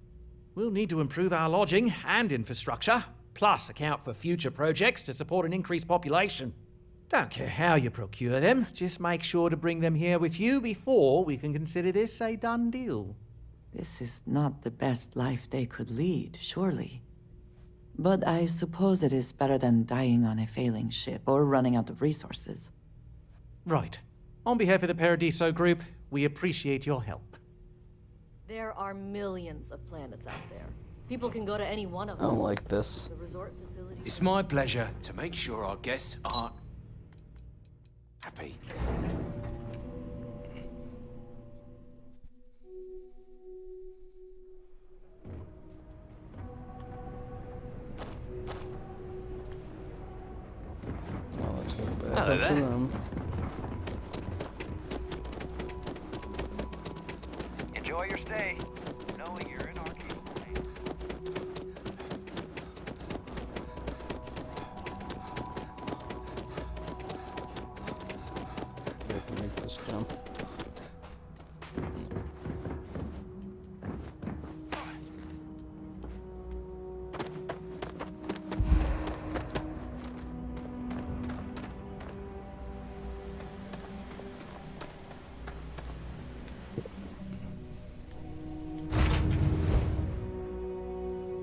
We'll need to improve our lodging and infrastructure, plus account for future projects to support an increased population. Don't care how you procure them, just make sure to bring them here with you before we can consider this a done deal. This is not the best life they could lead, surely. But I suppose it is better than dying on a failing ship or running out of resources. Right. On behalf of the Paradiso Group, we appreciate your help. There are millions of planets out there. People can go to any one of I them. don't like this. The resort facility. It's my pleasure to make sure our guests are happy. Now let's go back Hello up to there. them. Enjoy your stay, knowing you're in our capable hands. I can make this jump.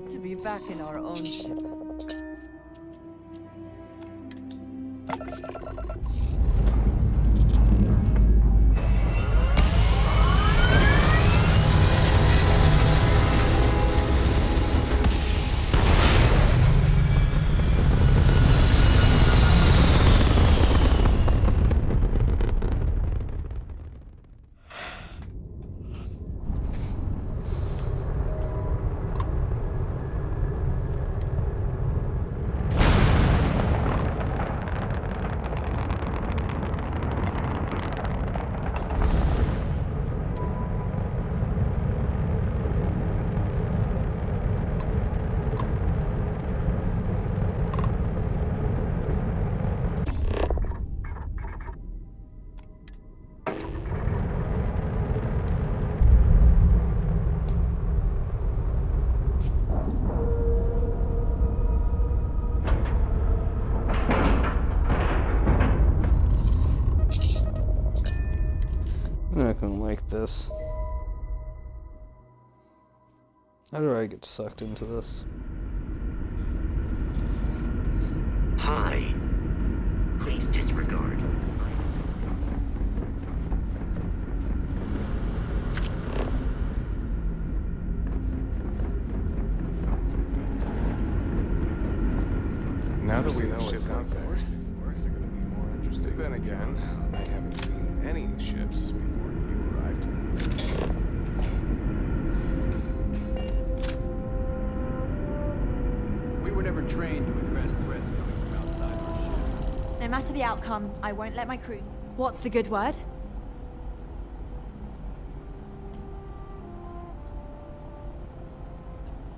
To be back in our own ship. I'm not gonna like this. How do I get sucked into this? Hi. Please disregard. Now that we know what's out there, before, is it going to be more interesting? Then again, I haven't seen any ships before you arrived. We were never trained to address threats coming from outside our ship. No matter the outcome, I won't let my crew... What's the good word?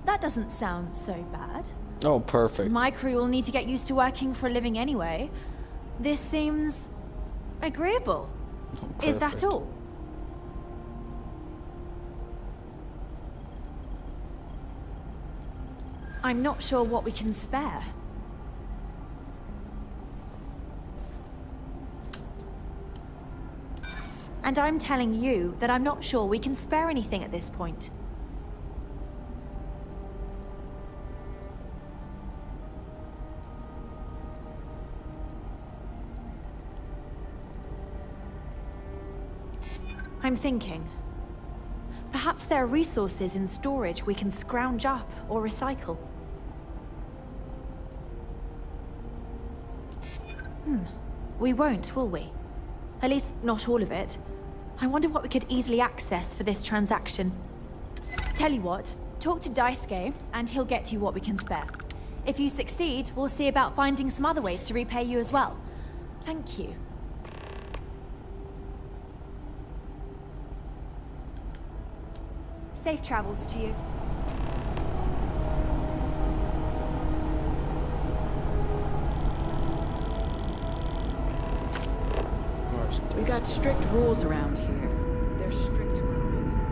That doesn't sound so bad. Oh, perfect. My crew will need to get used to working for a living anyway. This seems... agreeable. Is that Perfect. all? I'm not sure what we can spare. And I'm telling you that I'm not sure we can spare anything at this point. I'm thinking. Perhaps there are resources in storage we can scrounge up or recycle. We won't, will we? At least, not all of it. I wonder what we could easily access for this transaction. Tell you what, talk to Daisuke, and he'll get you what we can spare. If you succeed, we'll see about finding some other ways to repay you as well. Thank you. Safe travels to you. We got strict rules around here. They're strict for a reason.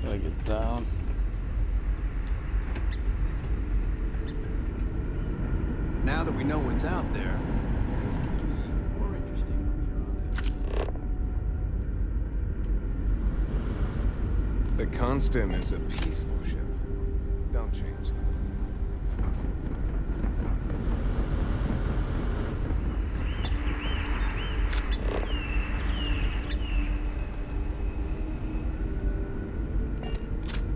Gotta get down. Now that we know what's out there, things are gonna be more interesting from here on The Constant is a peaceful ship. Don't change that.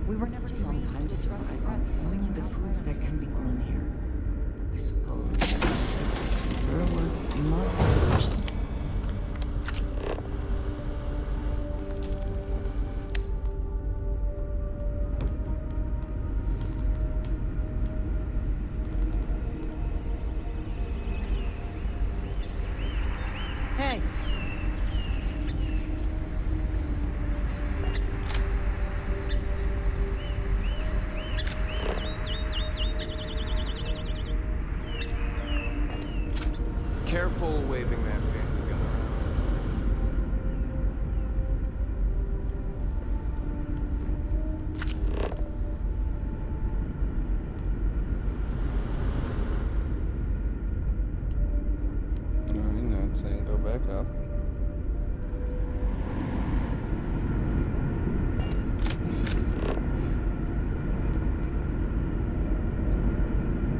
We were never too long time to survive on only the foods that can be grown here. I suppose there was not sufficient. Hey. Careful waving that fancy gun around. Alright, now it's saying go back up.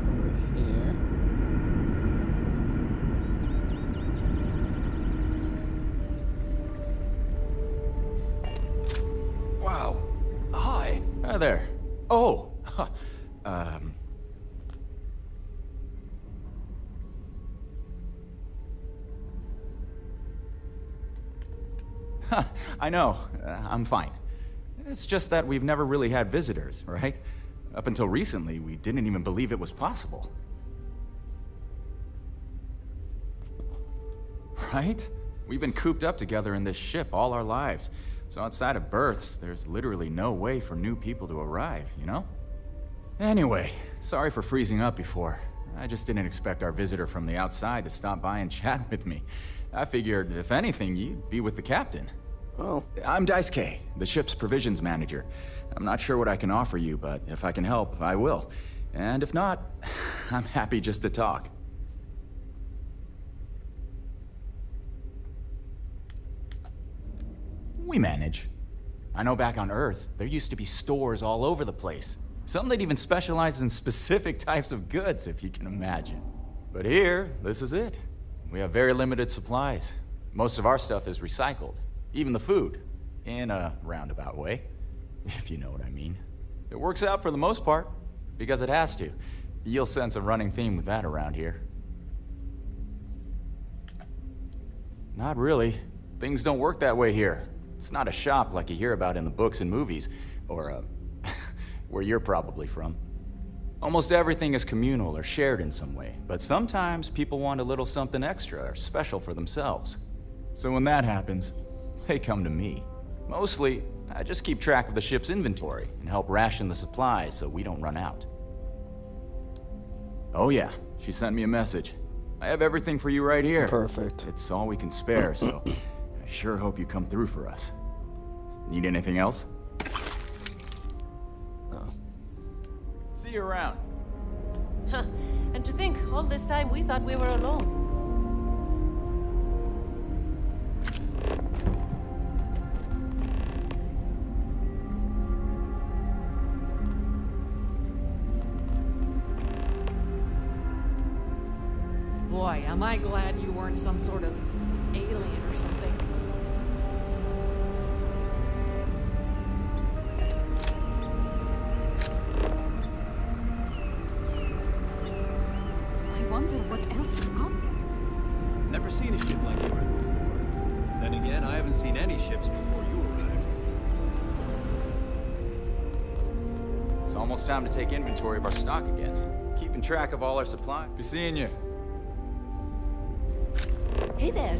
Over here. Wow. Hi. Hi there. Oh. um. I know. I'm fine. It's just that we've never really had visitors, right? Up until recently, we didn't even believe it was possible. Right? We've been cooped up together in this ship all our lives. So outside of births, there's literally no way for new people to arrive, you know? Anyway, sorry for freezing up before. I just didn't expect our visitor from the outside to stop by and chat with me. I figured, if anything, you'd be with the captain. Oh. I'm Dice K, the ship's provisions manager. I'm not sure what I can offer you, but if I can help, I will. And if not, I'm happy just to talk. We manage. I know back on Earth, there used to be stores all over the place. Some that even specialize in specific types of goods, if you can imagine. But here, this is it. We have very limited supplies. Most of our stuff is recycled. Even the food. In a roundabout way, if you know what I mean. It works out for the most part, because it has to. You'll sense a running theme with that around here. Not really. Things don't work that way here. It's not a shop like you hear about in the books and movies, or, where you're probably from. Almost everything is communal or shared in some way, but sometimes people want a little something extra or special for themselves. So when that happens, they come to me. Mostly, I just keep track of the ship's inventory and help ration the supplies so we don't run out. Oh yeah, she sent me a message. I have everything for you right here. Perfect. It's all we can spare, so I sure hope you come through for us. Need anything else? No. See you around. Huh. And to think, all this time we thought we were alone. Boy, am I glad you weren't some sort of alien or something. I wonder what else is out there. Never seen a ship like yours before. Then again, I haven't seen any ships before you arrived. It's almost time to take inventory of our stock again. Keeping track of all our supplies. Be seeing you. Hey there.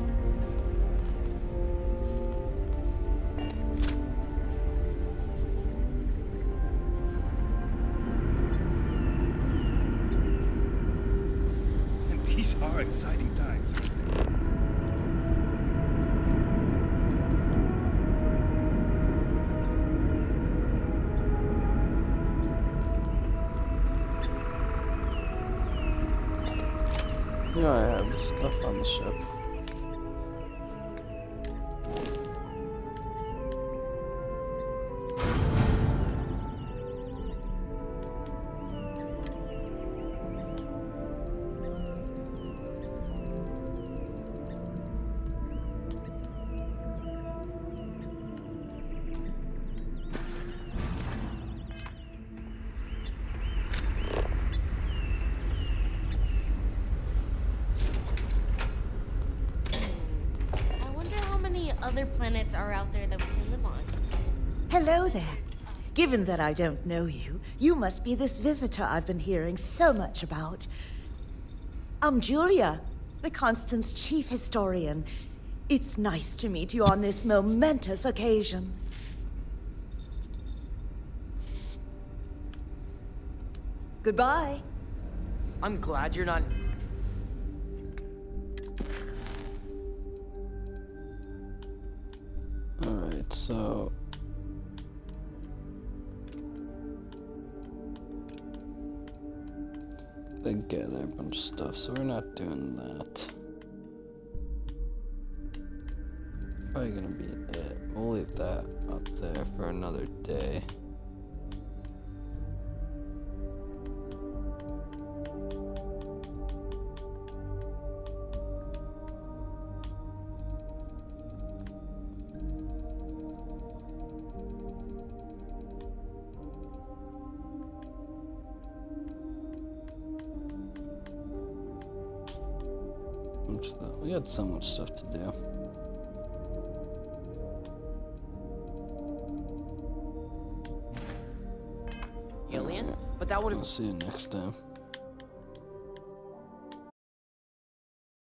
These are exciting times, aren't they? Yeah, I have stuff on the ship. Other planets are out there that we can live on. Hello there. Given that I don't know you, you must be this visitor I've been hearing so much about. I'm Julia, the Constant's chief historian. It's nice to meet you on this momentous occasion. Goodbye. I'm glad you're not... Alright, so... They gather a bunch of stuff, so we're not doing that. Probably gonna be it. We'll leave that up there for another day. We got so much stuff to do. Alien? But that would have... I'll see you next time.